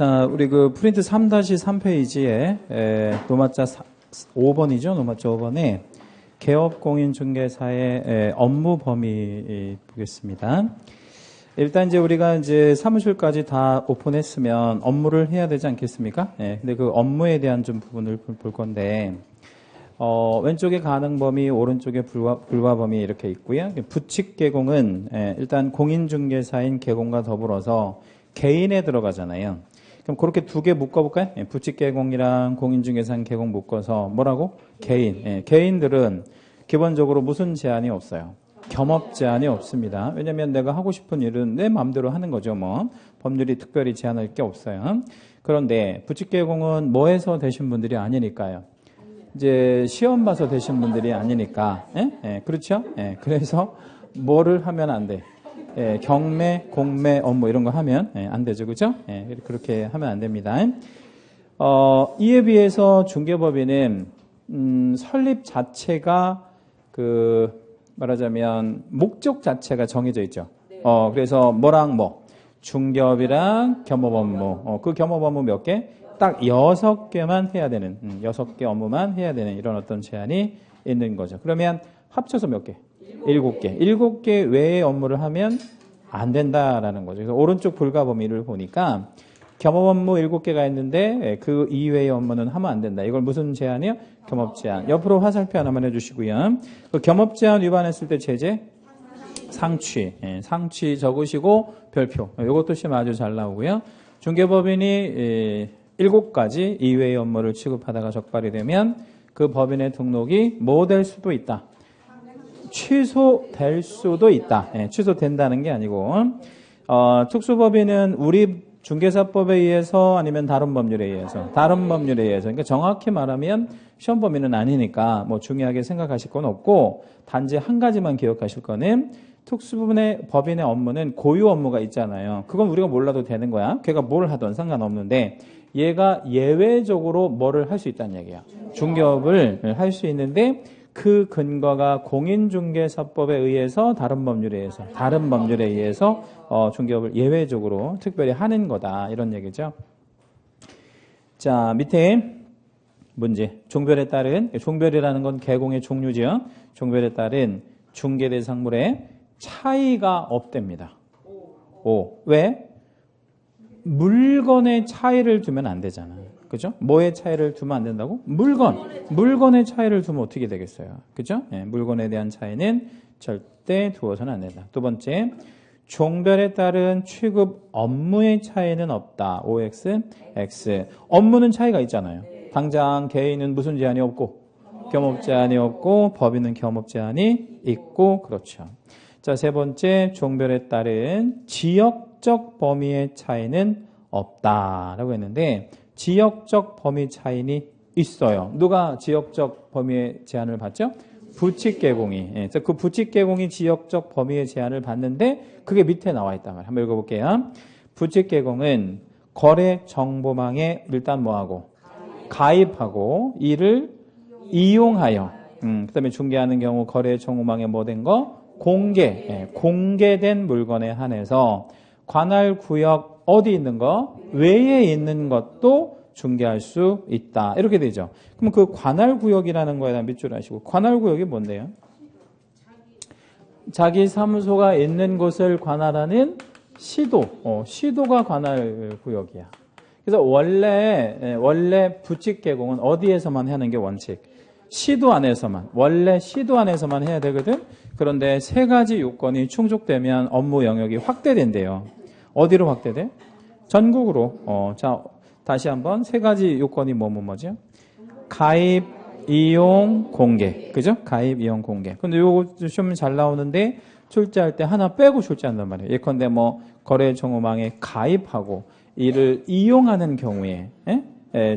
자, 우리 그 프린트 3-3페이지에 노마자 5번이죠. 노마자 5번에 개업공인중개사의 업무 범위 보겠습니다. 일단 이제 우리가 이제 사무실까지 다 오픈했으면 업무를 해야 되지 않겠습니까? 근데 그 업무에 대한 좀 부분을 볼 건데, 왼쪽에 가능 범위, 오른쪽에 불가 범위 이렇게 있고요. 부칙 개공은 일단 공인중개사인 개공과 더불어서 개인에 들어가잖아요. 그럼 그렇게 두 개 묶어볼까요? 부칙 개공이랑 공인중개사인 개공 묶어서 뭐라고? 개인. 개인들은 기본적으로 무슨 제한이 없어요. 겸업 제한이 없습니다. 왜냐하면 내가 하고 싶은 일은 내 마음대로 하는 거죠. 뭐 법률이 특별히 제한할 게 없어요. 그런데 부칙 개공은 뭐해서 되신 분들이 아니니까요. 이제 시험 봐서 되신 분들이 아니니까, 그렇죠? 그래서 뭐를 하면 안 돼? 경매, 공매, 업무 이런 거 하면 안 되죠, 그렇죠? 그렇게 하면 안 됩니다. 이에 비해서 중개법인은 설립 자체가 말하자면 목적 자체가 정해져 있죠. 그래서 뭐랑 뭐 중개업이랑 겸업 업무, 그 겸업 업무 몇 개? 딱 6개만 해야 되는, 6개 업무만 해야 되는 이런 어떤 제한이 있는 거죠. 그러면 합쳐서 몇 개? 7개. 7개 외의 업무를 하면 안 된다라는 거죠. 그래서 오른쪽 불가 범위를 보니까 겸업 업무 7개가 있는데 그 이외의 업무는 하면 안 된다. 이걸 무슨 제한이요? 겸업 제한. 옆으로 화살표 하나만 해주시고요. 그 겸업 제한 위반했을 때 제재? 상취. 상취 적으시고 별표. 이것도 시험 아주 잘 나오고요. 중개법인이 7가지 이외의 업무를 취급하다가 적발이 되면 그 법인의 등록이 뭐 될 수도 있다. 취소될 수도 있다. 취소된다는 게 아니고 특수법인은 우리 중개사법에 의해서 아니면 다른 법률에 의해서 그러니까 정확히 말하면 시험 범위는 아니니까 뭐 중요하게 생각하실 건 없고 단지 한 가지만 기억하실 거는 특수부분의 법인의 업무는 고유 업무가 있잖아요. 그건 우리가 몰라도 되는 거야. 걔가 뭘 하든 상관없는데 얘가 예외적으로 뭐를 할 수 있다는 얘기야. 중개업을 할 수 있는데 그 근거가 공인중개사법에 의해서 다른 법률에 의해서 중개업을 예외적으로 특별히 하는 거다. 이런 얘기죠. 자, 밑에 문제. 종별에 따른, 종별이라는 건 개공의 종류죠. 종별에 따른 중개대상물에 차이가 없답니다. 왜? 물건의 차이를 두면 안 되잖아. 그죠? 뭐의 차이를 두면 안 된다고? 물건의 차이를 두면 어떻게 되겠어요? 그죠? 물건에 대한 차이는 절대 두어서는 안 된다. 두 번째, 종별에 따른 취급 업무의 차이는 없다. OX, X. 업무는 차이가 있잖아요. 당장 개인은 무슨 제한이 없고, 겸업 제한이 없고, 법인은 겸업 제한이 있고, 그렇죠. 자, 세 번째, 종별에 따른 지역적 범위의 차이는 없다라고 했는데 지역적 범위 차이는 있어요. 누가 지역적 범위의 제한을 받죠? 부칙 개공이. 그 부칙 개공이 지역적 범위의 제한을 받는데 그게 밑에 나와 있단 말이에요. 한번 읽어볼게요. 부칙 개공은 거래 정보망에 일단 뭐하고? 가입하고 이를 이용하여 그다음에 중개하는 경우 거래 정보망에 뭐 된 거? 공개된 물건에 한해서 관할 구역 어디 있는 거? 외에 있는 것도 중개할 수 있다. 이렇게 되죠. 그럼 그 관할 구역이라는 거에 대한 밑줄 하시고 관할 구역이 뭔데요? 자기 사무소가 있는 곳을 관할하는 시도가 관할 구역이야. 그래서 원래 부칙 개공은 어디에서만 하는 게 원칙? 시도 안에서만. 원래 시도 안에서만 해야 되거든. 그런데 세 가지 요건이 충족되면 업무 영역이 확대된대요. 어디로 확대돼? 전국으로. 자, 다시 한번 세 가지 요건이 뭐죠? 가입, 이용, 공개. 그죠? 가입, 이용, 공개. 근데 요거 시험 잘 나오는데 출제할 때 하나 빼고 출제한단 말이에요. 예컨대 뭐 거래 정보망에 가입하고 이를 이용하는 경우에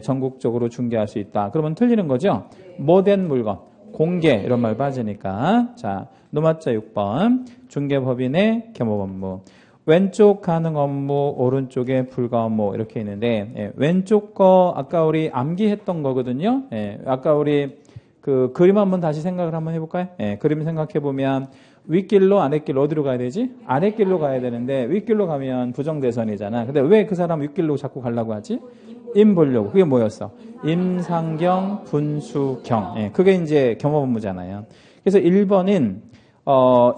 전국적으로 중개할 수 있다. 그러면 틀리는 거죠? 뭐된 물건, 공개 이런 말 빠지니까. 자, 노마자 6번 중개법인의 겸업 업무. 왼쪽 가능 업무, 오른쪽에 불가 업무 이렇게 있는데 왼쪽 거 아까 우리 암기했던 거거든요. 아까 우리 그 그림 한번 다시 생각을 한번 해볼까요? 그림 생각해 보면 윗길로 아랫길로 어디로 가야 되지? 아랫길로 가야 되는데 윗길로 가면 부정대선이잖아. 근데 왜 그 사람 윗길로 자꾸 가려고 하지? 임 보려고. 그게 뭐였어? 임상경, 분수경. 예, 그게 이제 경호본부잖아요. 그래서 1번은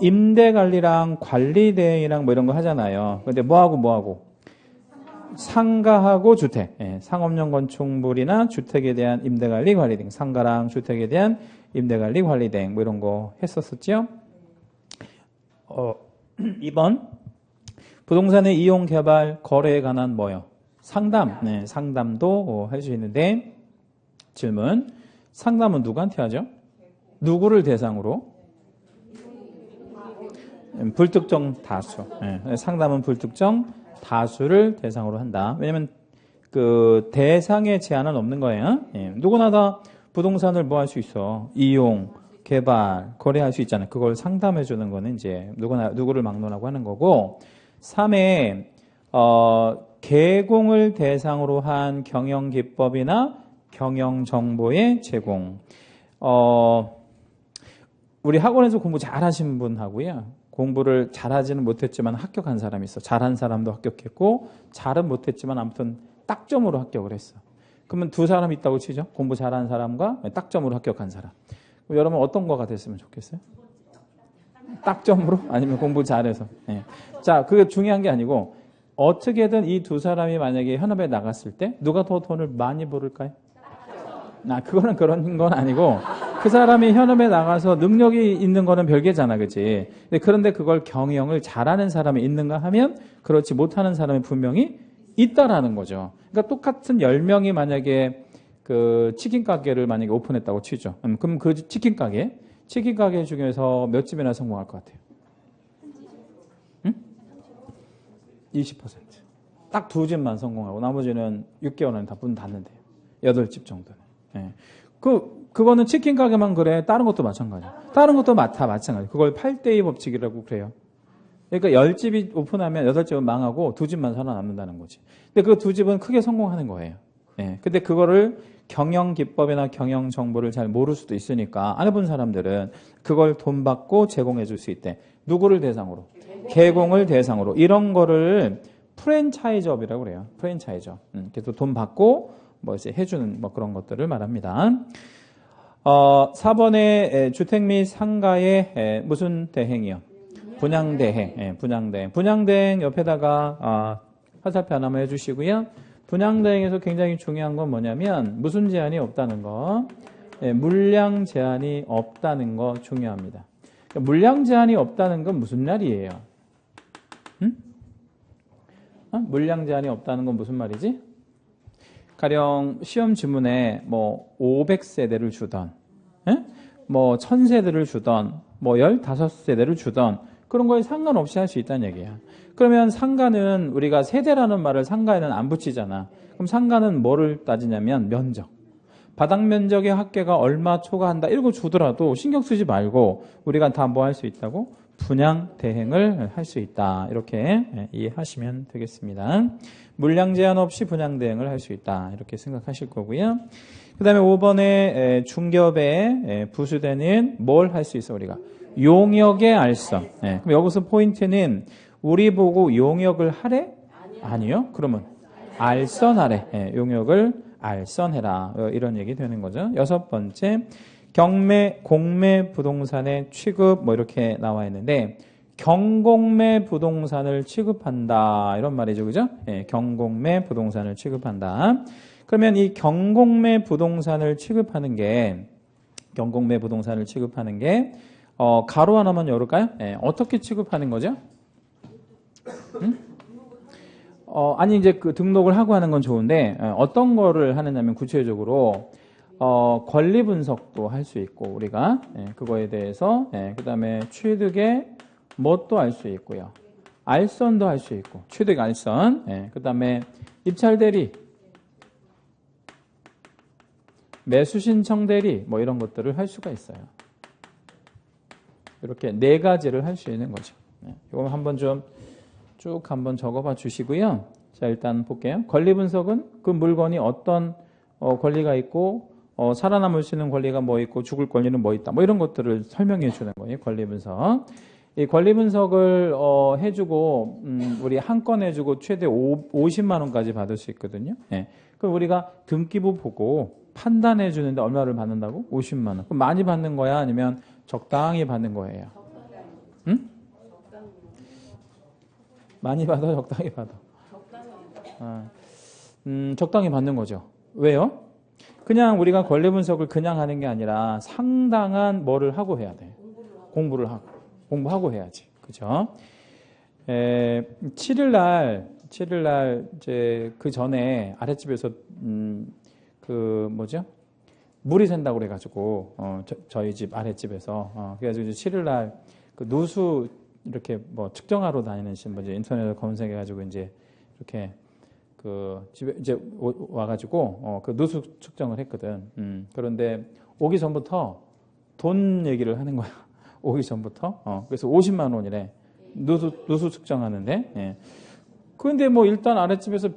임대관리랑 관리대행이랑 뭐 이런 거 하잖아요. 근데 뭐하고? 상가하고 주택. 예, 상업용 건축물이나 주택에 대한 임대관리, 관리등. 상가랑 주택에 대한 임대관리, 관리등. 뭐 이런 거 했었었죠. 2번. 부동산의 이용, 개발, 거래에 관한 뭐요? 상담. 네, 상담도 할 수 있는데 질문. 상담은 누구한테 하죠? 누구를 대상으로? 불특정 다수. 네, 상담은 불특정 다수를 대상으로 한다. 왜냐면 그 대상의 제한은 없는 거예요. 네, 누구나 다 부동산을 뭐 할 수 있어? 이용, 개발, 거래할 수 있잖아요. 그걸 상담해 주는 거는 이제 누구를 막론하고 하는 거고. 3에 개공을 대상으로 한 경영 기법이나 경영 정보의 제공. 우리 학원에서 공부 잘하신 분하고요. 공부를 잘하지는 못했지만 합격한 사람이 있어. 잘한 사람도 합격했고 잘은 못했지만 아무튼 딱점으로 합격을 했어. 그러면 두 사람 있다고 치죠. 공부 잘한 사람과 딱점으로 합격한 사람. 여러분 어떤 거가 됐으면 좋겠어요? 딱점으로? 아니면 공부 잘해서? 네. 자, 그게 중요한 게 아니고 어떻게든 이 두 사람이 만약에 현업에 나갔을 때 누가 더 돈을 많이 벌을까요? 그거는 그런 건 아니고 그 사람이 현업에 나가서 능력이 있는 거는 별개잖아, 그치? 그런데 그걸 경영을 잘하는 사람이 있는가 하면 그렇지 못하는 사람이 분명히 있다라는 거죠. 그러니까 똑같은 10명이 만약에 그 치킨 가게를 만약에 오픈했다고 치죠. 그럼 그 치킨 가게 중에서 몇 집이나 성공할 것 같아요? 응? 20%. 딱 2집만 성공하고 나머지는 6개월 안에 다 문 닫는데요. 8집 정도는. 네. 그거는 치킨 가게만 그래. 다른 것도 마찬가지야. 다른 것도 다 마찬가지야. 그걸 8대2 법칙이라고 그래요. 그러니까 10집이 오픈하면 8집은 망하고 2집만 살아남는다는 거지. 근데 그 2집은 크게 성공하는 거예요. 네. 근데 그거를 경영 기법이나 경영 정보를 잘 모를 수도 있으니까 안 해본 사람들은 그걸 돈 받고 제공해 줄 수 있대. 누구를 대상으로? 개공을 대상으로. 이런 거를 프랜차이즈업이라고 그래요. 프랜차이즈업. 그래서 돈 받고 뭐 이제 해주는 뭐 그런 것들을 말합니다. 4번에 주택 및 상가의 무슨 대행이요? 분양대행. 분양대행. 분양대행 옆에다가 화살표 하나만 해주시고요. 분양대행에서 굉장히 중요한 건 뭐냐면 무슨 제한이 없다는 거. 물량 제한이 없다는 거 중요합니다. 그러니까 물량 제한이 없다는 건 무슨 말이에요? 물량 제한이 없다는 건 무슨 말이지? 가령 시험 지문에 뭐 500세대를 주던, 뭐 1000세대를 주던, 뭐 15세대를 주던 그런 거에 상관없이 할 수 있다는 얘기야. 그러면 상가는 우리가 세대라는 말을 상가에는 안 붙이잖아. 그럼 상가는 뭐를 따지냐면 면적. 바닥 면적의 합계가 얼마 초과한다 이런 거 주더라도 신경 쓰지 말고 우리가 다 뭐 할 수 있다고? 분양 대행을 할 수 있다. 이렇게 이해하시면 되겠습니다. 물량 제한 없이 분양 대행을 할 수 있다. 이렇게 생각하실 거고요. 그 다음에 5번에 중개업에 부수되는 뭘 할 수 있어 우리가? 용역의 알선. 그럼 여기서 포인트는 우리 보고 용역을 하래? 아니요. 그러면 알선하래. 용역을 알선해라. 이런 얘기 되는 거죠. 6번째 경매, 공매 부동산의 취급 뭐 이렇게 나와 있는데 경공매 부동산을 취급한다. 이런 말이죠. 그죠? 경공매 부동산을 취급한다. 그러면 이 경공매 부동산을 취급하는 게 가로 하나만 열을까요? 어떻게 취급하는 거죠? 아니 이제 그 등록을 하고 하는 건 좋은데 어떤 거를 하느냐면 구체적으로 권리 분석도 할 수 있고 우리가 그거에 대해서 그다음에 취득의 뭣도 알 수 있고요. 알선도 할 수 있고 취득 알선 그다음에 입찰 대리 매수 신청 대리 뭐 이런 것들을 할 수가 있어요. 이렇게 4가지를 할 수 있는 거죠. 이거 한번 좀 쭉 한번 적어봐 주시고요. 자, 일단 볼게요. 권리 분석은 그 물건이 어떤 권리가 있고 살아남을 수 있는 권리가 뭐 있고 죽을 권리는 뭐 있다. 뭐 이런 것들을 설명해 주는 거예요. 권리 분석. 이 권리 분석을 해주고 우리 한 건 해주고 최대 50만 원까지 받을 수 있거든요. 예. 그럼 우리가 등기부 보고 판단해 주는데 얼마를 받는다고? 50만 원. 그럼 많이 받는 거야? 아니면 적당히 받는 거예요? 응? 많이 받아? 적당히 받아? 적당히 받는 거죠. 왜요? 그냥 우리가 권리 분석을 그냥 하는 게 아니라 상당한 뭐를 하고 해야 돼. 공부하고 해야지. 그죠? 7일 날 이제 그 전에 아랫집에서 그 뭐죠? 물이 샌다고 그래가지고 저희 집 아랫집에서 그래가지고 7일 날 그 누수 이렇게 뭐 측정하러 다니는 분들 인터넷에 검색해가지고 이제 이렇게 그 집에 이제 와가지고 그 누수 측정을 했거든. 그런데 오기 전부터 돈 얘기를 하는 거야. 오기 전부터. 그래서 50만 원이래. 누수 측정하는데. 예. 그런데 뭐 일단 아랫집에서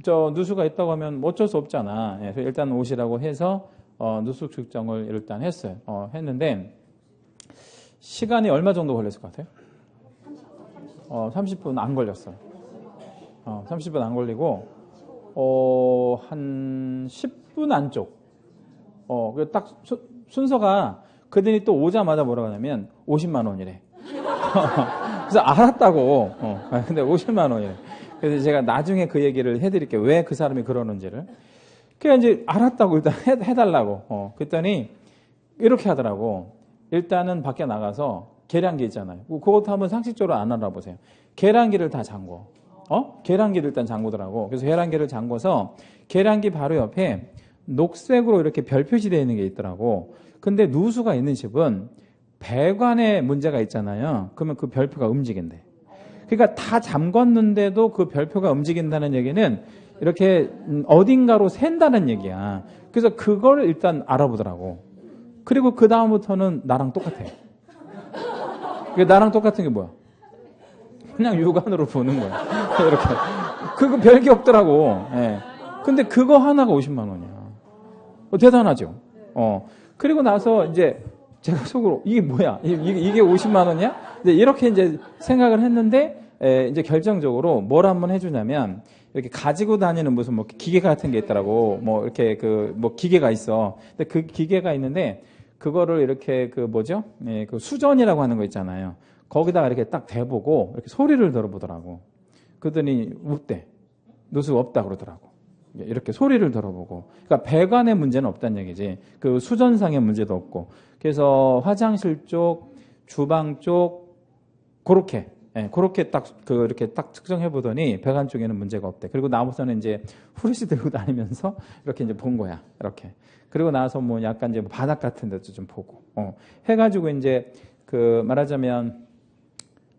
저 누수가 있다고 하면 어쩔 수 없잖아. 예. 그래서 일단 오시라고 해서 누수 측정을 일단 했어요. 했는데 시간이 얼마 정도 걸렸을 것 같아요? 30분 안 걸렸어. 30분 안 걸리고 한 10분 안쪽. 딱 순서가 그들이 또 오자마자 뭐라고 하냐면 50만 원이래. 그래서 알았다고. 근데 50만 원이래. 그래서 제가 나중에 그 얘기를 해드릴게요. 왜 그 사람이 그러는지를. 그냥 이제 알았다고 일단 해달라고. 그랬더니 이렇게 하더라고. 일단은 밖에 나가서 계량기 있잖아요. 그것도 한번 상식적으로 안 알아보세요. 계량기를 다 잠궈. 계량기를 일단 잠그더라고. 그래서 계량기를 잠궈서 계량기 바로 옆에 녹색으로 이렇게 별 표시되어 있는 게 있더라고. 근데 누수가 있는 집은 배관에 문제가 있잖아요. 그러면 그 별표가 움직인대. 그러니까 다 잠궜는데도 그 별표가 움직인다는 얘기는 이렇게 어딘가로 샌다는 얘기야. 그래서 그걸 일단 알아보더라고. 그리고 그 다음부터는 나랑 똑같아. 나랑 똑같은 게 뭐야? 그냥 육안으로 보는 거야. 이렇게. 그거 별게 없더라고. 예. 근데 그거 하나가 50만 원이야. 대단하죠? 그리고 나서 이제 제가 속으로 이게 뭐야? 이게 50만 원이야? 이제 이렇게 이제 생각을 했는데 이제 결정적으로 뭘 한번 해주냐면 이렇게 가지고 다니는 무슨 뭐 기계 같은 게 있더라고. 뭐 이렇게 그 뭐 기계가 있어. 근데 그 기계가 있는데 그거를 이렇게 그 뭐죠? 예, 그 수전이라고 하는 거 있잖아요. 거기다가 이렇게 딱 대보고 이렇게 소리를 들어보더라고. 그러더니 웃대. 누수 없다 그러더라고. 이렇게 소리를 들어보고. 그러니까 배관의 문제는 없다는 얘기지. 그 수전상의 문제도 없고. 그래서 화장실 쪽, 주방 쪽, 그렇게 딱, 이렇게 딱 측정해 보더니 배관 쪽에는 문제가 없대. 그리고 나머지는 이제 후레쉬 들고 다니면서 이렇게 이제 본 거야. 이렇게. 그리고 나서 뭐 약간 이제 바닥 같은 데도 좀 보고. 해가지고 이제 그 말하자면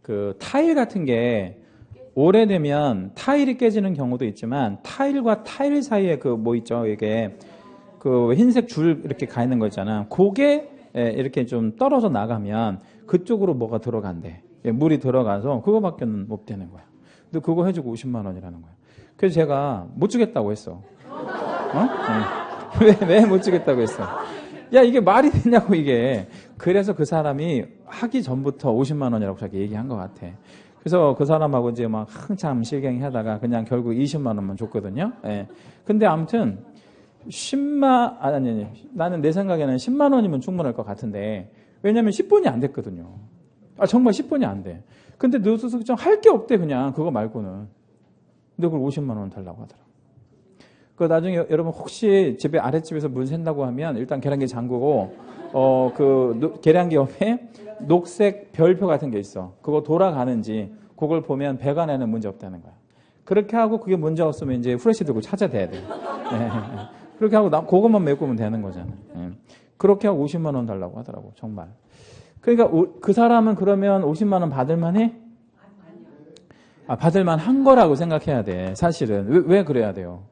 그 타일 같은 게 오래되면 타일이 깨지는 경우도 있지만 타일과 타일 사이에 그 뭐 있죠? 이게 그 흰색 줄 이렇게 가 있는 거 있잖아. 그게 이렇게 좀 떨어져 나가면 그쪽으로 뭐가 들어간대. 물이 들어가서 그거밖에는 못 되는 거야. 근데 그거 해주고 50만 원이라는 거야. 그래서 제가 못 주겠다고 했어. 왜 못 주겠다고 했어? 야, 이게 말이 되냐고, 이게. 그래서 그 사람이 하기 전부터 50만 원이라고 자기 얘기한 것 같아. 그래서 그 사람하고 이제 막 한참 실갱이 하다가 그냥 결국 20만 원만 줬거든요. 예. 근데 아무튼 아니, 나는 내 생각에는 10만 원이면 충분할 것 같은데, 왜냐면 10분이 안 됐거든요. 정말 10분이 안 돼. 근데 누수 측정 할 게 없대, 그냥. 그거 말고는. 근데 그걸 50만 원 달라고 하더라고. 그 나중에 여러분 혹시 집에 아랫집에서 물 샌다고 하면 일단 계량기 잠그고, 계량기 옆에 녹색 별표 같은 게 있어. 그거 돌아가는지, 그걸 보면 배관에는 문제 없다는 거야. 그렇게 하고 그게 문제 없으면 이제 후레쉬 들고 찾아대야 돼. 그렇게 하고 그것만 메꾸면 되는 거잖아. 그렇게 하고 50만 원 달라고 하더라고, 정말. 그러니까 그 사람은 그러면 50만 원 받을만 해? 받을만 한 거라고 생각해야 돼, 사실은. 왜 그래야 돼요?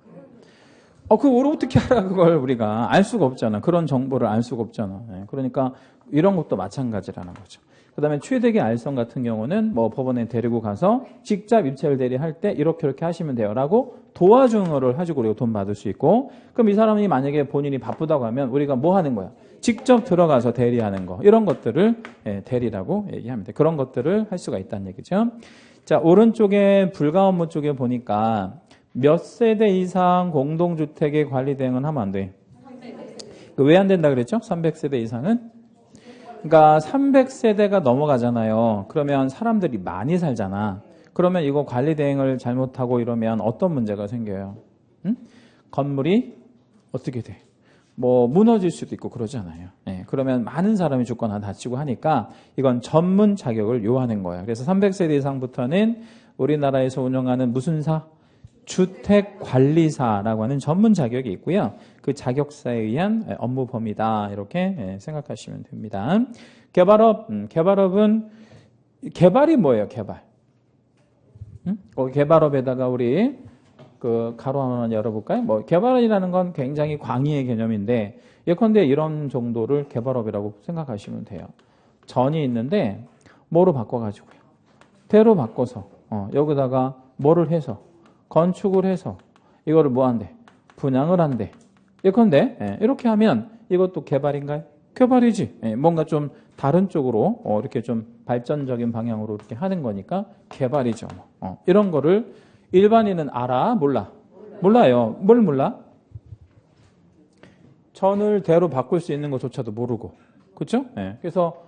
그걸 어떻게 알아, 그걸 우리가. 알 수가 없잖아. 그런 정보를 알 수가 없잖아. 그러니까 이런 것도 마찬가지라는 거죠. 그 다음에 취득의 알선 같은 경우는 뭐 법원에 데리고 가서 직접 입찰 대리할 때 이렇게 하시면 돼요 라고 도와주는 거를 해주고 우리가 돈 받을 수 있고, 그럼 이 사람이 만약에 본인이 바쁘다고 하면 우리가 뭐 하는 거야? 직접 들어가서 대리하는 거 이런 것들을 대리라고 얘기합니다. 그런 것들을 할 수가 있다는 얘기죠. 자, 오른쪽에 불가 업무 쪽에 보니까 몇 세대 이상 공동주택의 관리 대행은 하면 안 돼. 왜 안 된다 그랬죠? 300세대 이상은? 그러니까 300세대가 넘어가잖아요. 그러면 사람들이 많이 살잖아. 그러면 이거 관리 대행을 잘못하고 이러면 어떤 문제가 생겨요? 응? 건물이 어떻게 돼? 뭐 무너질 수도 있고 그러잖아요. 그러면 많은 사람이 죽거나 다치고 하니까 이건 전문 자격을 요하는 거예요. 그래서 300세대 이상부터는 우리나라에서 운영하는 무슨 사? 주택관리사라고 하는 전문 자격이 있고요. 그 자격사에 의한 업무 범위다 이렇게 생각하시면 됩니다. 개발업, 개발업은 개발이 뭐예요? 개발. 거기 개발업에다가 우리 그 가로 하나만 열어볼까요? 뭐 개발이라는 건 굉장히 광의의 개념인데 예컨대 이런 정도를 개발업이라고 생각하시면 돼요. 전이 있는데 뭐로 바꿔가지고요. 대로 바꿔서 여기다가 뭐를 해서 건축을 해서 이거를 뭐 한대? 분양을 한대. 예컨대 이렇게 하면 이것도 개발인가요? 개발이지. 뭔가 좀 다른 쪽으로 이렇게 좀 발전적인 방향으로 이렇게 하는 거니까 개발이죠. 이런 거를 일반인은 알아? 몰라? 몰라요. 뭘 몰라? 전을 대로 바꿀 수 있는 것조차도 모르고. 그렇죠? 그래서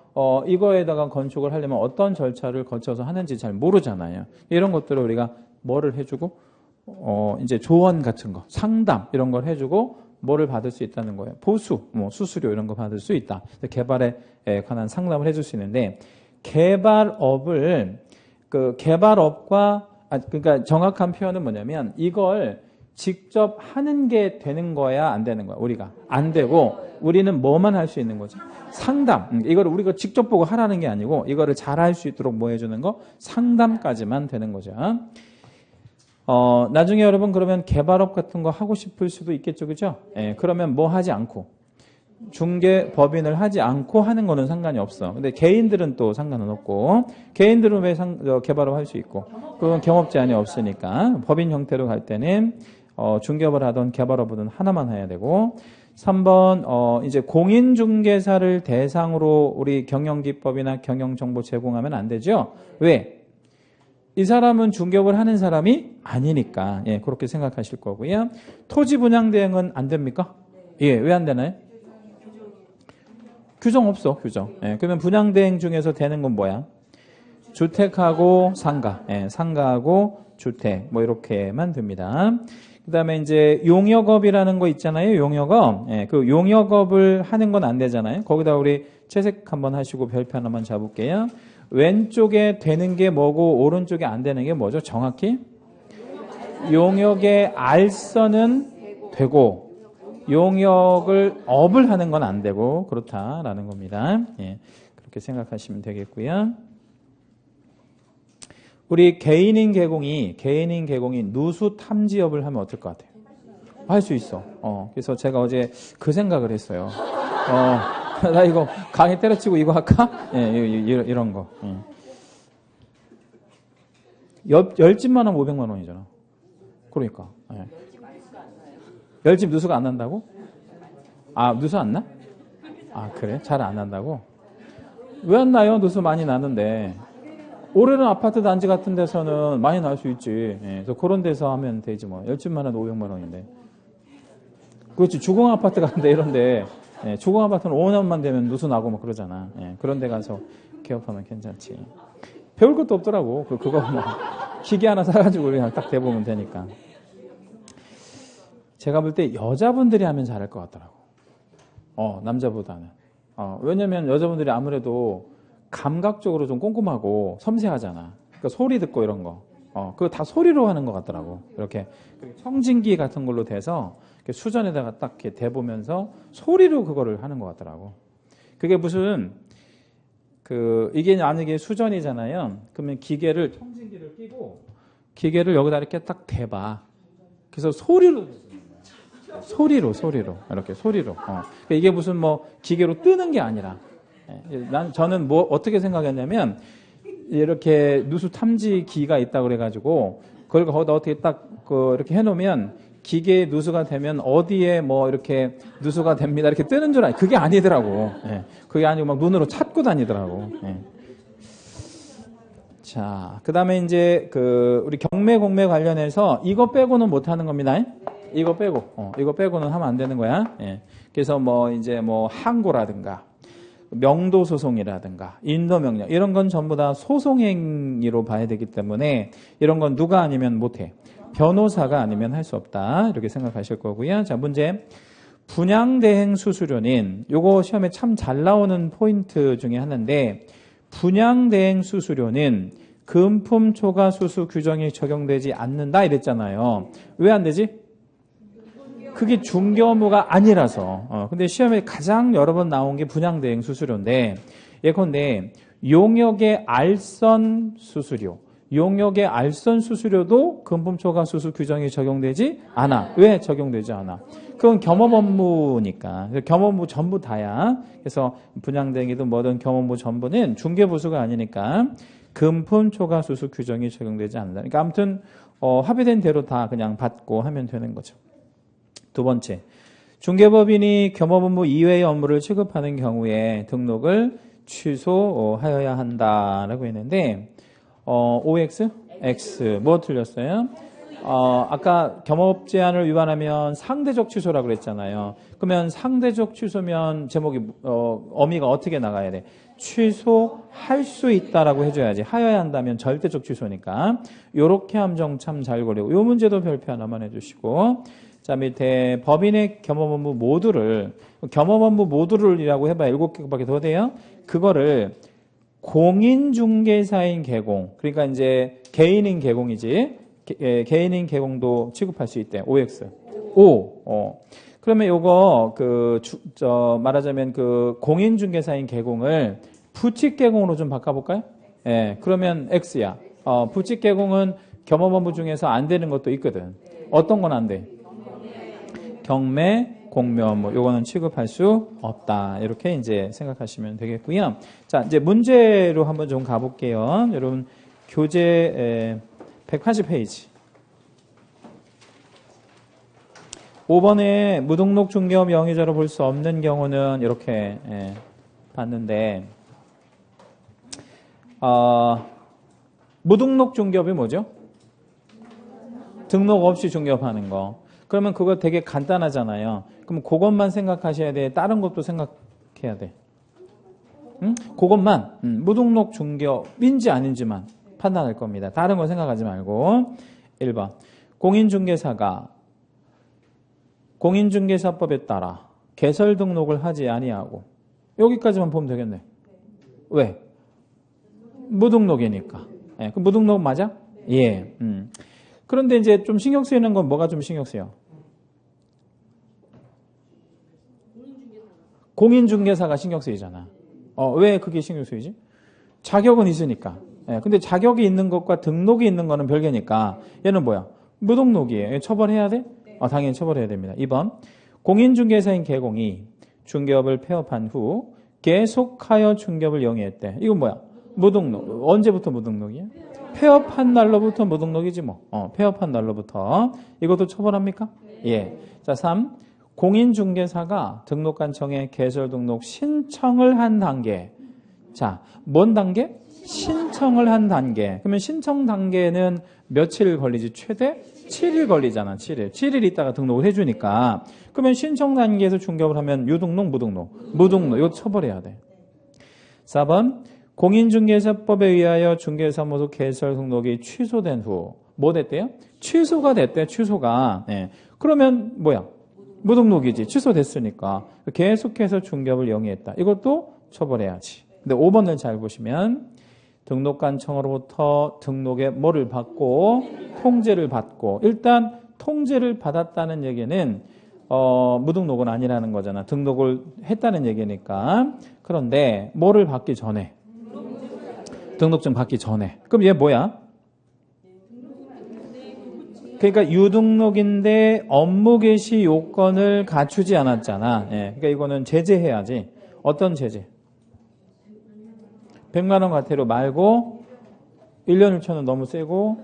이거에다가 건축을 하려면 어떤 절차를 거쳐서 하는지 잘 모르잖아요. 이런 것들을 우리가 뭐를 해주고 이제 조언 같은 거, 상담 이런 걸 해주고 뭐를 받을 수 있다는 거예요. 보수, 뭐 수수료 이런 거 받을 수 있다. 개발에 관한 상담을 해줄 수 있는데 개발업을 그 개발업과 그러니까 정확한 표현은 뭐냐면 이걸 직접 하는 게 되는 거야 안 되는 거야 우리가 안 되고 우리는 뭐만 할 수 있는 거지 상담 이거를 우리가 직접 보고 하라는 게 아니고 이거를 잘 할 수 있도록 뭐 해주는 거 상담까지만 되는 거죠. 나중에 여러분 그러면 개발업 같은 거 하고 싶을 수도 있겠죠, 그죠? 그러면 뭐 하지 않고 중개 법인을 하지 않고 하는 거는 상관이 없어. 근데 개인들은 또 상관은 없고 개인들은 왜 개발업 할 수 있고 그건 경업 제한이 없으니까 법인 형태로 갈 때는 중개업을 하던 개발업은 하나만 해야 되고 3번 이제 공인중개사를 대상으로 우리 경영기법이나 경영정보 제공하면 안 되죠. 왜? 이 사람은 중개업을 하는 사람이 아니니까 그렇게 생각하실 거고요. 토지 분양 대행은 안 됩니까? 왜 안 되나요? 규정 없어, 규정. 그러면 분양 대행 중에서 되는 건 뭐야? 주택하고 상가, 상가하고 주택 뭐 이렇게만 됩니다. 그다음에 이제 용역업이라는 거 있잖아요. 용역업. 그 용역업을 하는 건 안 되잖아요. 거기다 우리 채색 한번 하시고 별표 하나만 잡을게요. 왼쪽에 되는 게 뭐고 오른쪽에 안 되는 게 뭐죠? 정확히 용역의 알선은 되고 용역을 업을 하는 건 안 되고 그렇다라는 겁니다. 그렇게 생각하시면 되겠고요. 우리 개인인 개공이 누수 탐지업을 하면 어떨 것 같아요? 할 수 있어. 그래서 제가 어제 그 생각을 했어요. 나 이거 강의 때려치고 이거 할까? 이런 거. 열집만 하면 500만 원이잖아. 그러니까. 열집 누수가 안 난다고? 누수 안 나? 그래? 잘 안 난다고? 왜 안 나요? 누수 많이 나는데. 오래된 아파트 단지 같은 데서는 많이 날 수 있지. 그래서 그런 데서 하면 되지 뭐. 열집만 해도 500만 원인데. 그렇지. 주공 아파트 같은데 이런데 주공 아파트는 5년만 되면 누수 나고 뭐 그러잖아. 그런 데 가서 개업하면 괜찮지. 배울 것도 없더라고. 그거 뭐 기계 하나 사가지고 그냥 딱 대보면 되니까. 제가 볼 때 여자분들이 하면 잘할 것 같더라고. 남자보다는. 왜냐면 여자분들이 아무래도 감각적으로 좀 꼼꼼하고 섬세하잖아. 그러니까 소리 듣고 이런 거. 그거 다 소리로 하는 것 같더라고. 이렇게 청진기 같은 걸로 돼서 수전에다가 딱 이렇게 대보면서 소리로 그거를 하는 것 같더라고. 그게 무슨 이게 만약에 수전이잖아요. 그러면 청진기를 끼고 기계를 여기다 이렇게 딱 대봐. 그래서 소리로 이렇게 소리로. 그러니까 이게 무슨 뭐 기계로 뜨는 게 아니라. 저는 뭐 어떻게 생각했냐면 이렇게 누수 탐지기가 있다 그래가지고 그걸 거기다 어떻게 딱 이렇게 해놓으면 기계에 누수가 되면 어디에 뭐 이렇게 누수가 됩니다. 이렇게 뜨는 줄 그게 아니더라고. 예. 그게 아니고 막 눈으로 찾고 다니더라고. 예. 자, 그 다음에 이제 우리 경매, 공매 관련해서 이거 빼고는 못 하는 겁니다. 이거 빼고는 하면 안 되는 거야. 예. 그래서 이제 항고라든가, 명도 소송이라든가, 인도명령, 이런 건 전부 다 소송행위로 봐야 되기 때문에 이런 건 누가 아니면 못 해. 변호사가 아니면 할 수 없다. 이렇게 생각하실 거고요. 자, 문제. 분양대행 수수료는 요거 시험에 참 잘 나오는 포인트 중에 하나인데, 분양대행 수수료는 금품 초과 수수 규정이 적용되지 않는다 이랬잖아요. 왜 안 되지? 그게 중개 업무가 아니라서. 근데 시험에 가장 여러 번 나온 게 분양대행 수수료인데, 예컨대 용역의 알선 수수료, 용역의 알선 수수료도 금품 초과 수수 규정이 적용되지 않아. 왜 적용되지 않아? 그건 겸업 업무니까. 겸업 업무 전부 다야. 그래서 분양대행이든 뭐든 겸업 업무 전부는 중개부수가 아니니까 금품 초과 수수 규정이 적용되지 않는다. 그러니까 아무튼 합의된 대로 다 그냥 받고 하면 되는 거죠. 두 번째, 중개법인이 겸업 업무 이외의 업무를 취급하는 경우에 등록을 취소하여야 한다라고 했는데, OX? X. 뭐 틀렸어요? 아까 겸업 제한을 위반하면 상대적 취소라고 그랬잖아요. 그러면 상대적 취소면 제목이, 어미가 어떻게 나가야 돼? 취소할 수 있다라고 해줘야지. 하여야 한다면 절대적 취소니까. 요렇게 함정 참 잘 고르고, 요 문제도 별표 하나만 해주시고, 자, 밑에 법인의 겸업 업무 모두를, 겸업 업무 모두를이라고 해봐야 7개밖에 더 돼요? 그거를 공인중개사인 개공, 그러니까 이제 개인인 개공이지. 개인인 개공도 취급할 수 있대. OX. 그러면 요거, 말하자면 공인중개사인 개공을 부칙 개공으로 좀 바꿔볼까요? 예, 그러면 X야. 부칙 개공은 겸업 업무 중에서 안 되는 것도 있거든. 어떤 건 안 돼? 경매, 공매 업무, 요거는 취급할 수 없다. 이렇게 이제 생각하시면 되겠고요. 자, 이제 문제로 한번 좀 가볼게요. 여러분, 교재 180페이지. 5번에 무등록 중개업 영의자로 볼 수 없는 경우는 이렇게 봤는데, 무등록 중개업이 뭐죠? 등록 없이 중개업하는 거. 그러면 그거 되게 간단하잖아요. 그럼 그것만 생각하셔야 돼. 다른 것도 생각해야 돼. 응? 그것만 무등록 중개업인지 아닌지만 판단할 겁니다. 다른 거 생각하지 말고. 1번. 공인중개사가 공인중개사법에 따라 개설 등록을 하지 아니하고, 여기까지만 보면 되겠네. 왜? 무등록이니까. 예, 그 무등록 맞아? 예. 그런데 이제 좀 신경 쓰이는 건 뭐가 좀 신경 쓰여? 공인중개사가 신경 쓰이잖아. 왜 그게 신경 쓰이지? 자격은 있으니까. 예, 근데 자격이 있는 것과 등록이 있는 거는 별개니까. 얘는 뭐야? 무등록이에요. 처벌해야 돼? 당연히 처벌해야 됩니다. 2번. 공인중개사인 개공이 중개업을 폐업한 후 계속하여 중개업을 영위했대. 이건 뭐야? 무등록. 언제부터 무등록이야? 폐업한 날로부터 무등록이지 뭐. 폐업한 날로부터. 이것도 처벌합니까? 예. 자, 3. 공인중개사가 등록관청에 개설 등록 신청을 한 단계. 자, 뭔 단계? 신청을 한 단계. 그러면 신청 단계는 며칠 걸리지? 최대 7일 걸리잖아. 7일 있다가 등록을 해주니까. 그러면 신청 단계에서 중개업을 하면 유등록, 무등록. 이거 처벌해야 돼. 4번. 공인중개사법에 의하여 중개사무소 개설 등록이 취소된 후 뭐 됐대요? 취소가 됐대. 취소가. 네. 그러면 뭐야? 무등록이지. 취소됐으니까 계속해서 중개업을 영위했다. 이것도 처벌해야지. 근데 5번을 잘 보시면 등록관청으로부터 등록에 뭐를 받고 통제를 받고, 일단 통제를 받았다는 얘기는 무등록은 아니라는 거잖아. 등록을 했다는 얘기니까. 그런데 뭐를 받기 전에, 등록증 받기 전에. 그럼 얘 뭐야? 그러니까 유등록인데 업무 개시 요건을 갖추지 않았잖아. 예, 그러니까 이거는 제재해야지. 어떤 제재? 100만 원 과태료 말고 1년 1천은 너무 세고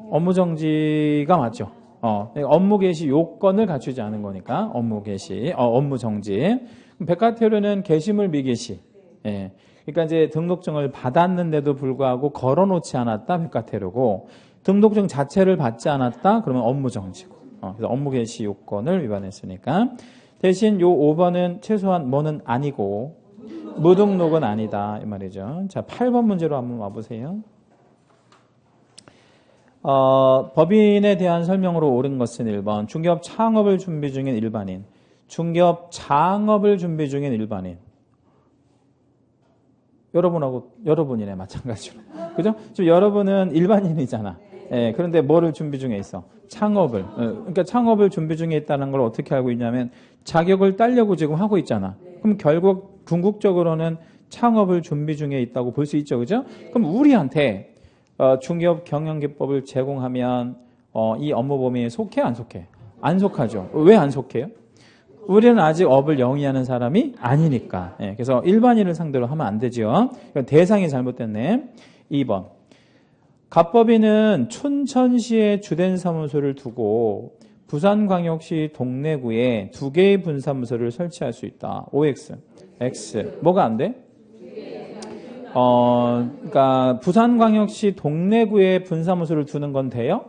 업무정지가 맞죠. 업무 개시 요건을 갖추지 않은 거니까 업무 개시, 업무 정지. 백과태료는 게시물 미개시. 예. 그러니까 이제 등록증을 받았는데도 불구하고 걸어놓지 않았다 백과태료고 등록증 자체를 받지 않았다 그러면 업무 정지고. 그래서 업무 개시 요건을 위반했으니까 대신 요 5번은 최소한 뭐는 아니고 무등록은 아니다 이 말이죠. 자, 8번 문제로 한번 와보세요. 법인에 대한 설명으로 옳은 것은 1번 중개업 창업을 준비 중인 일반인 중개업 창업을 준비 중인 일반인 여러분이네 마찬가지로 그죠? 지금 여러분은 일반인이잖아. 예, 그런데 뭐를 준비 중에 있어? 창업을. 그러니까 창업을 준비 중에 있다는 걸 어떻게 알고 있냐면 자격을 따려고 지금 하고 있잖아. 그럼 결국 궁극적으로는 창업을 준비 중에 있다고 볼 수 있죠. 그죠? 그럼 우리한테 중개업 경영기법을 제공하면 이 업무 범위에 속해 안 속해? 안 속하죠. 왜 안 속해요? 우리는 아직 업을 영위하는 사람이 아니니까. 예, 그래서 일반인을 상대로 하면 안 되죠. 대상이 잘못됐네. 2번. 갑법인은 춘천시에 주된 사무소를 두고 부산광역시 동래구에 2개의 분사무소를 설치할 수 있다. OX, X. 뭐가 안 돼? 그러니까 부산광역시 동래구에 분사무소를 두는 건 돼요?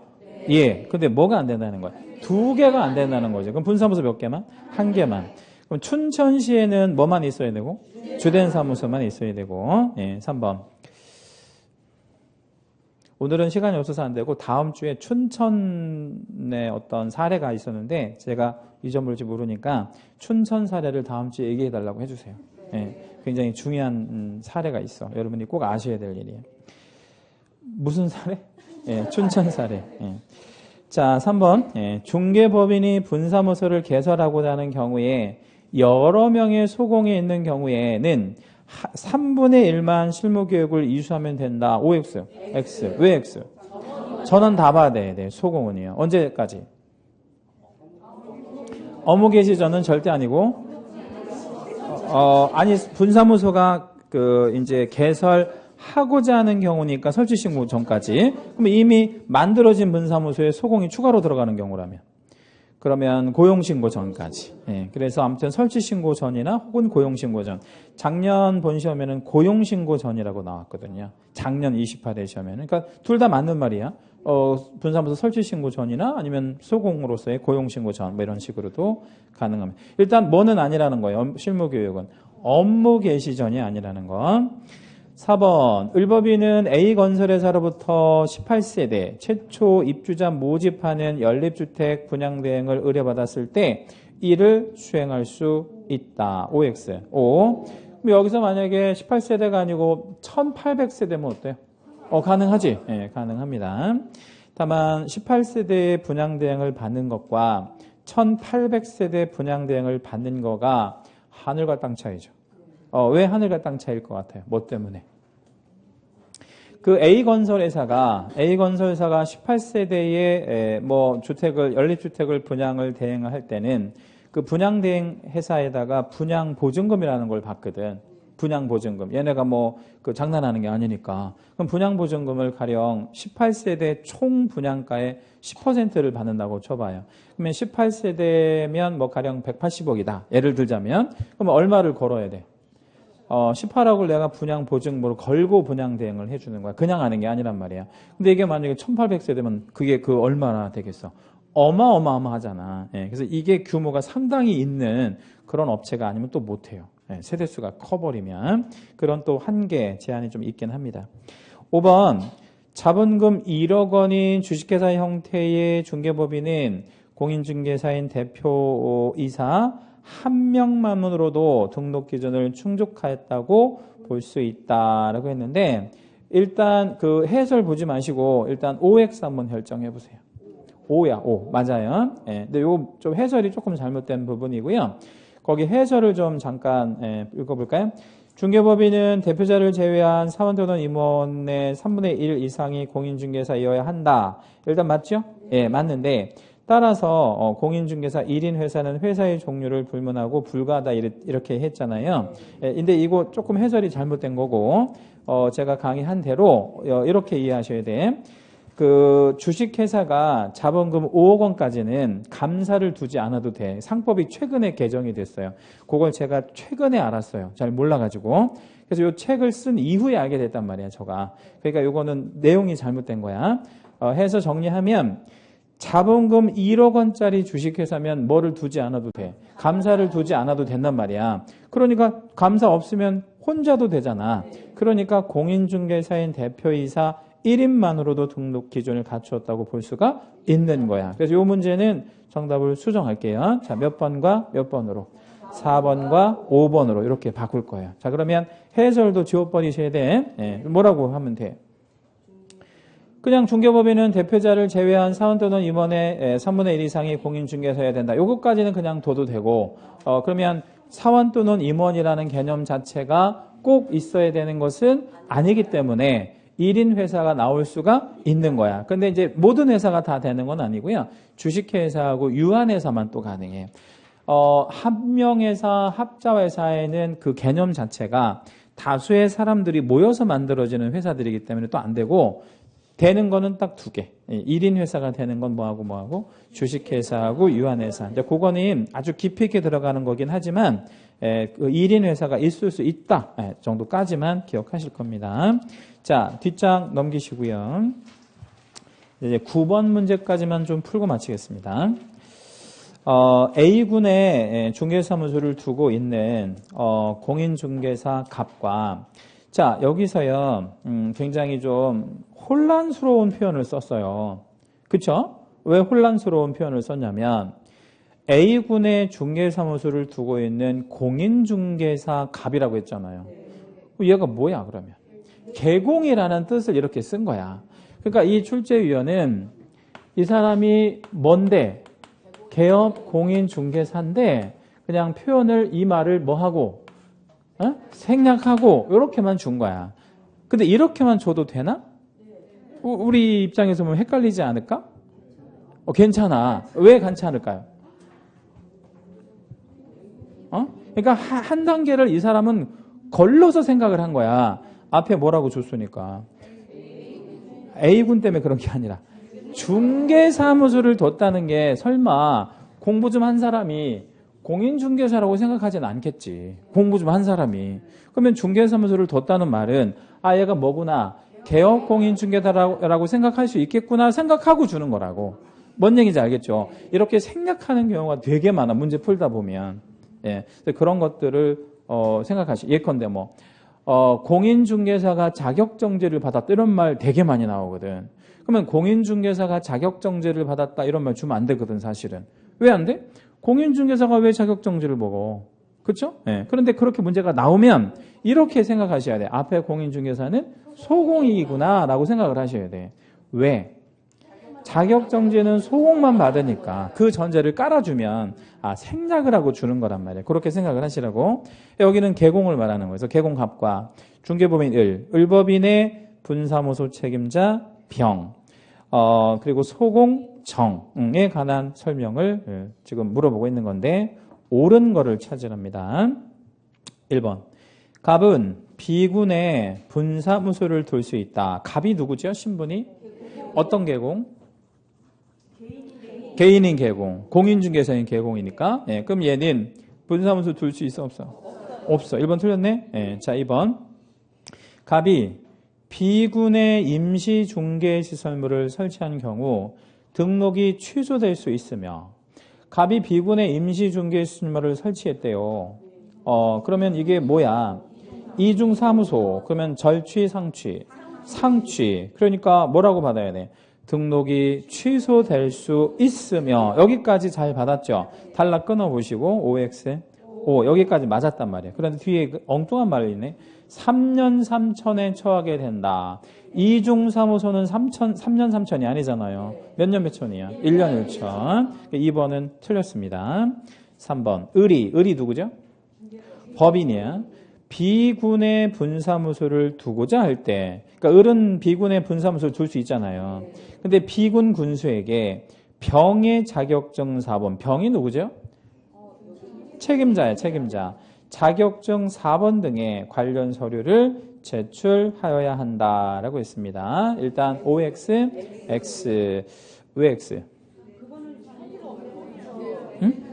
예. 근데 뭐가 안 된다는 거야? 2개가 안 된다는 거죠. 그럼 분사무소 몇 개만? 1개만. 그럼 춘천시에는 뭐만 있어야 되고? 주된 사무소만 있어야 되고. 예, 3번. 오늘은 시간이 없어서 안 되고 다음 주에 춘천의 어떤 사례가 있었는데 제가 잊어버릴지 모르니까 춘천 사례를 다음 주에 얘기해 달라고 해주세요. 예, 굉장히 중요한 사례가 있어. 여러분이 꼭 아셔야 될 일이에요. 무슨 사례? 예, 춘천 사례. 예. 자, 3번. 예, 중개법인이 분사무소를 개설하고자 하는 경우에 여러 명의 소공이 있는 경우에는 3분의 1만 실무교육을 이수하면 된다. OX, X. 왜 X? 전원 다 봐야 돼. 네, 소공원이요. 언제까지? 업무 개시 전은 절대 아니고, 아니, 분사무소가 이제 개설하고자 하는 경우니까 설치 신고 전까지. 그럼 이미 만들어진 분사무소에 소공이 추가로 들어가는 경우라면. 그러면 고용신고 전까지. 예, 그래서 아무튼 설치신고 전이나 혹은 고용신고 전. 작년 본 시험에는 고용신고 전이라고 나왔거든요. 작년 28회 시험에는. 그러니까 둘 다 맞는 말이야. 분사무소 설치신고 전이나 아니면 소공으로서의 고용신고 전, 뭐 이런 식으로도 가능합니다. 일단 뭐는 아니라는 거예요. 실무교육은. 업무 개시 전이 아니라는 건. 4번. 을법인은 A건설회사로부터 18세대 최초 입주자 모집하는 연립주택 분양대행을 의뢰받았을 때 이를 수행할 수 있다. OX. O. 그럼 여기서 만약에 18세대가 아니고 1800세대면 어때요? 가능하지? 네, 가능합니다. 다만 18세대의 분양대행을 받는 것과 1800세대 분양대행을 받는 거가 하늘과 땅 차이죠. 왜 하늘과 땅 차이일 것 같아요? 뭐 때문에? 그 A건설회사가 18세대의 뭐 주택을, 연립주택을 분양을 대행을 할 때는 그 분양대행 회사에다가 분양보증금이라는 걸 받거든. 분양보증금. 얘네가 뭐 그 장난하는 게 아니니까. 그럼 분양보증금을 가령 18세대 총 분양가의 10%를 받는다고 쳐봐요. 그러면 18세대면 뭐 가령 180억이다. 예를 들자면. 그러면 얼마를 걸어야 돼? 18억을 내가 분양 보증금으로 걸고 분양 대행을 해주는 거야. 그냥 하는 게 아니란 말이야. 근데 이게 만약에 1800세대면 그게 얼마나 되겠어? 어마어마하잖아. 예, 그래서 이게 규모가 상당히 있는 그런 업체가 아니면 또 못해요. 예, 세대수가 커버리면. 그런 또 한계 제한이 좀 있긴 합니다. 5번. 자본금 1억 원인 주식회사 형태의 중개법인은 공인중개사인 대표이사 한 명만으로도 등록 기준을 충족하였다고 볼 수 있다라고 했는데 일단 그 해설 보지 마시고 일단 OX 한번 결정해 보세요. O야, O. 맞아요. 예, 근데 요 좀 해설이 조금 잘못된 부분이고요. 거기 해설을 좀 잠깐 읽어볼까요? 중개법인은 대표자를 제외한 사원 또는 임원의 3분의 1 이상이 공인중개사이어야 한다. 일단 맞죠? 예, 맞는데 따라서 공인중개사 1인 회사는 회사의 종류를 불문하고 불가하다 이렇게 했잖아요. 근데 이거 조금 해설이 잘못된 거고 제가 강의한 대로 이렇게 이해하셔야 돼. 그 주식회사가 자본금 5억 원까지는 감사를 두지 않아도 돼. 상법이 최근에 개정이 됐어요. 그걸 제가 최근에 알았어요. 잘 몰라가지고. 그래서 이 책을 쓴 이후에 알게 됐단 말이야, 저가. 그러니까 이거는 내용이 잘못된 거야. 해서 정리하면 자본금 1억 원짜리 주식회사면 뭐를 두지 않아도 돼. 감사를 두지 않아도 된단 말이야. 그러니까 감사 없으면 혼자도 되잖아. 그러니까 공인중개사인 대표이사 1인만으로도 등록 기준을 갖추었다고 볼 수가 있는 거야. 그래서 이 문제는 정답을 수정할게요. 자, 몇 번과 몇 번으로? 4번과 5번으로 이렇게 바꿀 거예요. 자, 그러면 해설도 지워버리셔야 돼. 예, 뭐라고 하면 돼? 그냥 중개법인은 대표자를 제외한 사원 또는 임원의 3분의 1 이상이 공인중개사여야 된다. 요것까지는 그냥 둬도 되고, 그러면 사원 또는 임원이라는 개념 자체가 꼭 있어야 되는 것은 아니기 때문에 1인 회사가 나올 수가 있는 거야. 근데 이제 모든 회사가 다 되는 건 아니고요. 주식회사하고 유한회사만 또 가능해. 합명회사, 합자회사에는 그 개념 자체가 다수의 사람들이 모여서 만들어지는 회사들이기 때문에 또 안 되고, 되는 거는 딱 두 개. 1인 회사가 되는 건 뭐하고? 주식회사하고 유한회사. 이제 그거는 아주 깊이 있게 들어가는 거긴 하지만, 1인 회사가 있을 수 있다 정도까지만 기억하실 겁니다. 자, 뒷장 넘기시고요. 이제 9번 문제까지만 좀 풀고 마치겠습니다. A군에 중개사무소를 두고 있는 공인중개사 갑과 자, 여기서요, 굉장히 좀 혼란스러운 표현을 썼어요. 그쵸? 왜 혼란스러운 표현을 썼냐면, A군의 중개사무소를 두고 있는 공인중개사 갑이라고 했잖아요. 얘가 뭐야, 그러면? 개공이라는 뜻을 이렇게 쓴 거야. 그러니까 이 출제위원은 이 사람이 뭔데? 개업 공인중개사인데, 그냥 표현을 이 말을 뭐하고? 생략하고 이렇게만 준 거야. 근데 이렇게만 줘도 되나? 우리 입장에서 보면 헷갈리지 않을까? 괜찮아. 왜 괜찮을까요? 그러니까 한 단계를 이 사람은 걸러서 생각을 한 거야. 앞에 뭐라고 줬으니까. A군 때문에 그런 게 아니라 중개사무소를 뒀다는 게 설마 공부 좀 한 사람이 공인중개사라고 생각하진 않겠지. 공부 좀 한 사람이. 그러면 중개사무소를 뒀다는 말은 얘가 뭐구나. 개업 공인중개사라고 생각할 수 있겠구나 생각하고 주는 거라고. 뭔 얘기인지 알겠죠? 이렇게 생략하는 경우가 되게 많아. 문제 풀다 보면. 예. 그런 것들을 생각하시. 예컨대 공인중개사가 자격정지를 받았다 이런 말 되게 많이 나오거든. 그러면 공인중개사가 자격정지를 받았다 이런 말 주면 안 되거든 사실은. 왜 안 돼? 공인중개사가 왜 자격정지를 먹어? 그렇죠? 네. 그런데 그렇게 문제가 나오면 이렇게 생각하셔야 돼. 앞에 공인중개사는 소공이구나 라고 생각을 하셔야 돼. 왜? 자격정지는 소공만 받으니까 그 전제를 깔아주면 생략을 하고 주는 거란 말이에요. 그렇게 생각을 하시라고. 여기는 개공을 말하는 거예요. 그래서 개공합과 중개법인 을법인의 분사무소 책임자 병 그리고 소공정에 관한 설명을 지금 물어보고 있는 건데 옳은 거를 찾으랍니다. 1번 갑은 B군에 분사무소를 둘 수 있다. 갑이 누구죠? 신분이? 어떤 개공? 개인인 개공. 공인중개사인 개공이니까. 그럼 얘는 분사무소 둘 수 있어? 없어? 없어. 1번 틀렸네. 자, 2번 갑이 B군의 임시중개시설물을 설치한 경우 등록이 취소될 수 있으며 갑이 B군의 임시중개시설물을 설치했대요. 그러면 이게 뭐야? 이중사무소. 그러면 절취, 상취. 그러니까 뭐라고 받아야 돼? 등록이 취소될 수 있으며 여기까지 잘 받았죠? 단락 끊어보시고 OX, 여기까지 맞았단 말이에요. 그런데 뒤에 엉뚱한 말이 있네. 3년 3천에 처하게 된다. 이중사무소는 3년 3천이 아니잖아요. 몇 년 몇 천이야? 1년 1천. 2번은 틀렸습니다. 3번 을이 누구죠? 법인이야. B군의 분사무소를 두고자 할 때, 그러니까 을은 B군의 분사무소를 둘 수 있잖아요. 근데 B군 군수에게 병의 자격증 4번, 병이 누구죠? 책임자야, 책임자. 자격증 4번 등의 관련 서류를 제출하여야 한다라고 했습니다. 일단 OX, X, 왜 X? 응?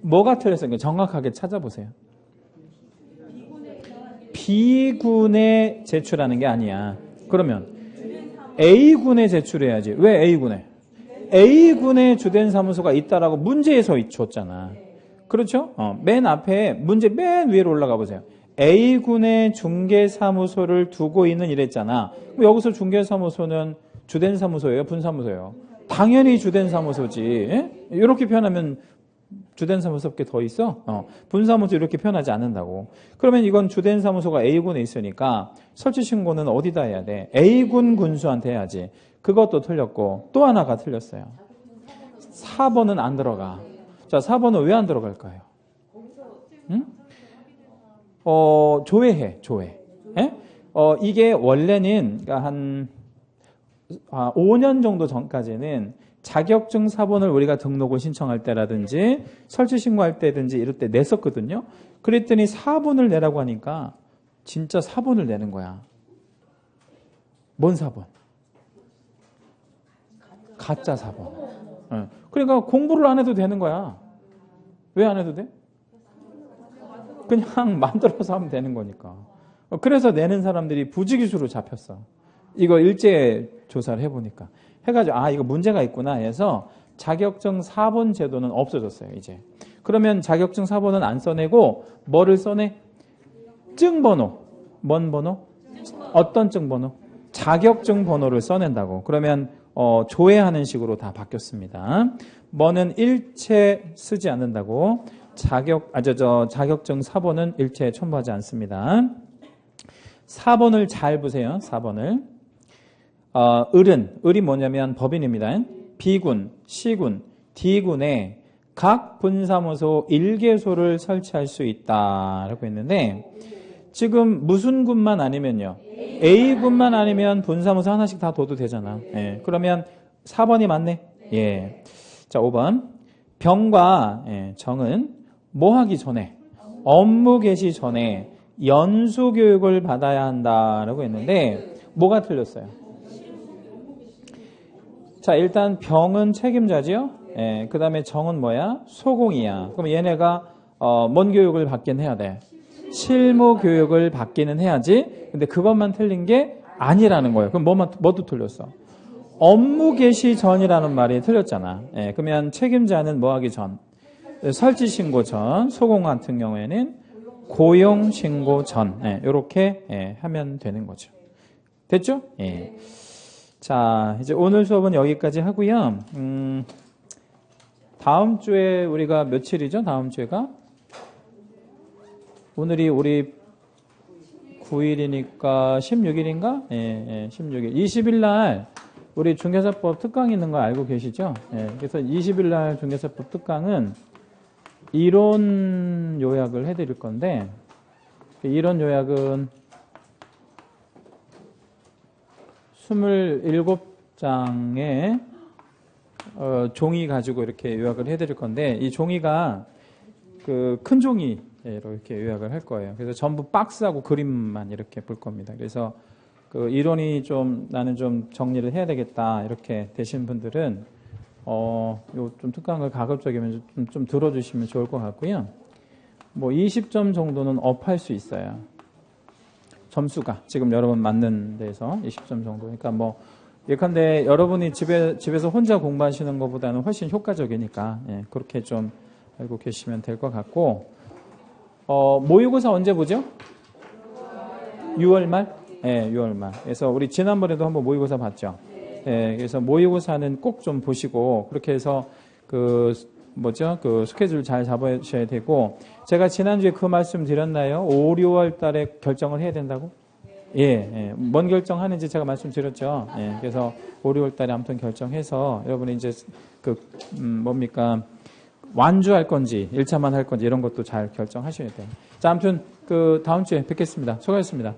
뭐가 틀렸어요? 정확하게 찾아보세요. B군에 제출하는 게 아니야. 그러면 A군에 제출해야지. 왜 A군에? A군에 주된 사무소가 있다라고 문제에 서 줬잖아. 그렇죠? 맨 앞에 문제 맨 위로 올라가 보세요. A군의 중개사무소를 두고 있는 이랬잖아. 여기서 중개사무소는 주된 사무소예요? 분사무소예요? 당연히 주된 사무소지. 예? 이렇게 표현하면 주된 사무소밖에 더 있어? 분사무소 이렇게 표현하지 않는다고. 그러면 이건 주된 사무소가 A군에 있으니까 설치 신고는 어디다 해야 돼? A군 군수한테 해야지. 그것도 틀렸고 또 하나가 틀렸어요. 4번은 안 들어가. 자, 4번은 왜 안 들어갈까요? 응? 조회해, 조회. 예? 이게 원래는 한 5년 정도 전까지는 자격증 사본을 우리가 등록을 신청할 때라든지 설치 신고할 때든지 이럴 때 냈었거든요. 그랬더니 사본을 내라고 하니까 진짜 사본을 내는 거야. 뭔 사본? 가짜 사본. 그러니까 공부를 안 해도 되는 거야. 왜 안 해도 돼? 그냥 만들어서 하면 되는 거니까. 그래서 내는 사람들이 부지기수로 잡혔어. 이거 일제 조사를 해보니까. 해가지고 이거 문제가 있구나 해서 자격증 사본 제도는 없어졌어요. 이제. 그러면 자격증 사본은 안 써내고 뭐를 써내? 증번호. 뭔 번호? 어떤 증번호? 자격증 번호를 써낸다고. 그러면 조회하는 식으로 다 바뀌었습니다. 뭐는 일체 쓰지 않는다고. 자격증 사본은 일체 첨부하지 않습니다. 4번을 잘 보세요. 4번을. 을이 뭐냐면 법인입니다. B군, C군, D군에 각 분사무소 1개소를 설치할 수 있다라고 했는데 지금 무슨 군만 아니면요. A군만 아니면 분사무소 하나씩 다 둬도 되잖아. 예. 그러면 4번이 맞네. 예. 자, 5번. 병과 정은 뭐 하기 전에 업무 개시 전에 연수 교육을 받아야 한다라고 했는데 뭐가 틀렸어요? 자, 일단 병은 책임자지요. 예, 그 다음에 정은 뭐야? 소공이야. 그럼 얘네가 뭔 교육을 받긴 해야 돼? 실무 교육을 받기는 해야지. 근데 그것만 틀린 게 아니라는 거예요. 그럼 뭐도 틀렸어? 업무 개시 전이라는 말이 틀렸잖아. 예, 그러면 책임자는 뭐 하기 전? 설치 신고 전, 소공 같은 경우에는 고용 신고 전. 예, 이렇게 하면 되는 거죠. 됐죠? 예. 자, 이제 오늘 수업은 여기까지 하고요. 다음 주에 우리가 며칠이죠? 다음 주에가? 오늘이 우리 9일이니까 16일인가? 예, 16일. 20일 날 우리 중개사법 특강 있는 거 알고 계시죠? 예, 그래서 20일 날 중개사법 특강은 이론 요약을 해드릴 건데, 이론 요약은 27장의 종이 가지고 이렇게 요약을 해드릴 건데, 이 종이가 그 큰 종이로 이렇게 요약을 할 거예요. 그래서 전부 박스하고 그림만 이렇게 볼 겁니다. 그래서 그 이론이 나는 좀 정리를 해야 되겠다 이렇게 되신 분들은 요 좀 특강을 가급적이면 좀 들어주시면 좋을 것 같고요. 뭐 20점 정도는 업할 수 있어요. 점수가 지금 여러분 맞는 데서 20점 정도. 그러니까 뭐 예컨대 여러분이 집에서 혼자 공부하시는 것보다는 훨씬 효과적이니까 그렇게 좀 알고 계시면 될 것 같고, 모의고사 언제 보죠? 6월 말? 네, 6월 말. 그래서 우리 지난번에도 한번 모의고사 봤죠. 네, 그래서 모의고사는 꼭 좀 보시고 그렇게 해서 그 스케줄 잘 잡으셔야 되고, 제가 지난주에 그 말씀 드렸나요? 5, 6월 달에 결정을 해야 된다고? 예, 뭔 결정하는지 제가 말씀드렸죠. 예, 그래서 5, 6월 달에 아무튼 결정해서 여러분이 이제 완주할 건지 1차만 할 건지 이런 것도 잘 결정하셔야 돼요. 자, 아무튼 다음 주에 뵙겠습니다. 수고하셨습니다.